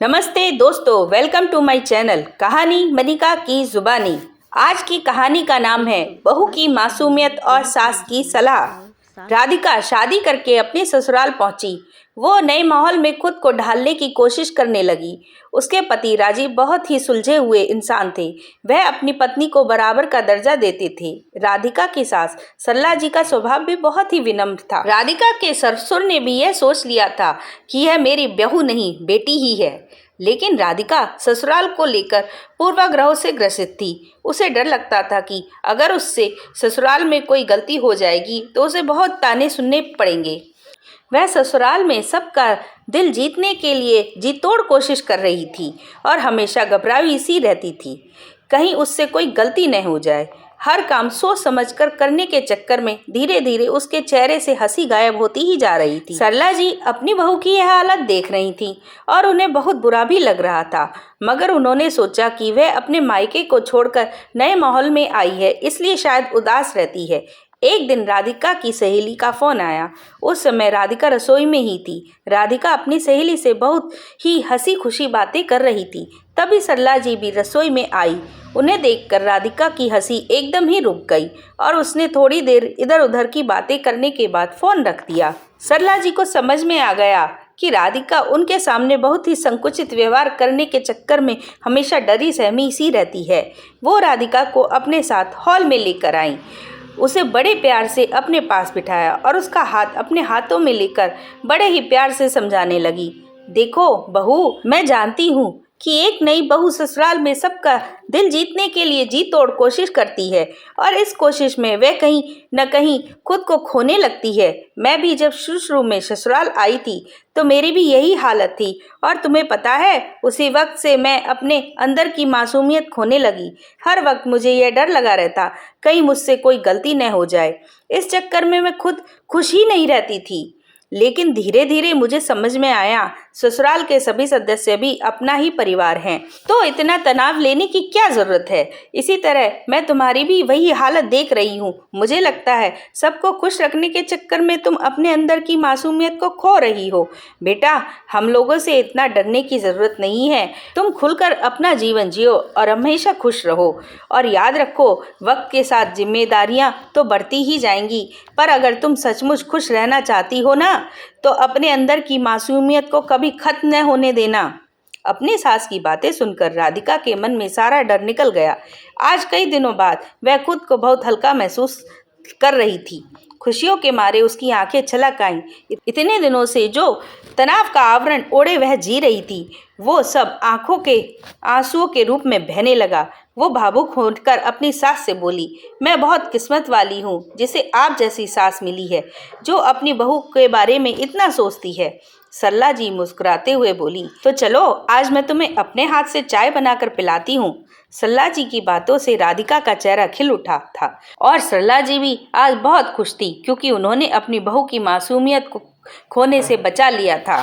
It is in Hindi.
नमस्ते दोस्तों, वेलकम टू माय चैनल कहानी मनिका की जुबानी। आज की कहानी का नाम है बहू की मासूमियत और सास की सलाह। राधिका शादी करके अपने ससुराल पहुंची। वो नए माहौल में खुद को ढालने की कोशिश करने लगी। उसके पति राजीव बहुत ही सुलझे हुए इंसान थे। वह अपनी पत्नी को बराबर का दर्जा देते थे। राधिका की सास सरला जी का स्वभाव भी बहुत ही विनम्र था। राधिका के ससुर ने भी यह सोच लिया था कि यह मेरी बहू नहीं, बेटी ही है। लेकिन राधिका ससुराल को लेकर पूर्वाग्रहों से ग्रसित थी। उसे डर लगता था कि अगर उससे ससुराल में कोई गलती हो जाएगी तो उसे बहुत ताने सुनने पड़ेंगे। वह ससुराल में सबका दिल जीतने के लिए जी तोड़ कोशिश कर रही थी और हमेशा घबराई सी रहती थी, कहीं उससे कोई गलती न हो जाए। हर काम सोच समझकर करने के चक्कर में धीरे धीरे उसके चेहरे से हंसी गायब होती ही जा रही थी। सरला जी अपनी बहू की यह हालत देख रही थी और उन्हें बहुत बुरा भी लग रहा था, मगर उन्होंने सोचा कि वह अपने मायके को छोड़कर नए माहौल में आई है, इसलिए शायद उदास रहती है। एक दिन राधिका की सहेली का फोन आया। उस समय राधिका रसोई में ही थी। राधिका अपनी सहेली से बहुत ही हंसी खुशी बातें कर रही थी। तभी सरला जी भी रसोई में आई। उन्हें देखकर राधिका की हंसी एकदम ही रुक गई और उसने थोड़ी देर इधर उधर की बातें करने के बाद फोन रख दिया। सरला जी को समझ में आ गया कि राधिका उनके सामने बहुत ही संकुचित व्यवहार करने के चक्कर में हमेशा डरी सहमी सी रहती है। वो राधिका को अपने साथ हॉल में लेकर आई, उसे बड़े प्यार से अपने पास बिठाया और उसका हाथ अपने हाथों में लेकर बड़े ही प्यार से समझाने लगी। देखो बहू, मैं जानती हूँ कि एक नई बहू ससुराल में सबका दिल जीतने के लिए जी तोड़ कोशिश करती है और इस कोशिश में वह कहीं न कहीं खुद को खोने लगती है। मैं भी जब शुरू में ससुराल आई थी तो मेरी भी यही हालत थी और तुम्हें पता है, उसी वक्त से मैं अपने अंदर की मासूमियत खोने लगी। हर वक्त मुझे यह डर लगा रहता कहीं मुझसे कोई गलती न हो जाए। इस चक्कर में मैं खुद खुश ही नहीं रहती थी। लेकिन धीरे धीरे मुझे समझ में आया ससुराल के सभी सदस्य भी अपना ही परिवार हैं, तो इतना तनाव लेने की क्या जरूरत है। इसी तरह मैं तुम्हारी भी वही हालत देख रही हूँ। मुझे लगता है सबको खुश रखने के चक्कर में तुम अपने अंदर की मासूमियत को खो रही हो। बेटा, हम लोगों से इतना डरने की जरूरत नहीं है। तुम खुलकर अपना जीवन जियो और हमेशा खुश रहो। और याद रखो, वक्त के साथ जिम्मेदारियां तो बढ़ती ही जाएंगी, पर अगर तुम सचमुच खुश रहना चाहती हो ना, तो अपने अंदर की मासूमियत को कभी खत्म न होने देना। अपनी सास की बातें सुनकर राधिका के मन में सारा डर निकल गया। आज कई दिनों बाद वह खुद को बहुत हल्का महसूस कर रही थी। खुशियों के मारे उसकी आंखें छलक आईं। इतने दिनों से जो तनाव का आवरण ओढ़े वह जी रही थी, वो सब आंखों के आंसुओं के रूप में बहने लगा। वो भावुक होकर अपनी सास से बोली, मैं बहुत किस्मत वाली हूँ जिसे आप जैसी सास मिली है, जो अपनी बहू के बारे में इतना सोचती है। सरला जी मुस्कुराते हुए बोली, तो चलो आज मैं तुम्हें अपने हाथ से चाय बनाकर पिलाती हूँ। सरला जी की बातों से राधिका का चेहरा खिल उठा था और सरला जी भी आज बहुत खुश थी, क्योंकि उन्होंने अपनी बहू की मासूमियत को खोने से बचा लिया था।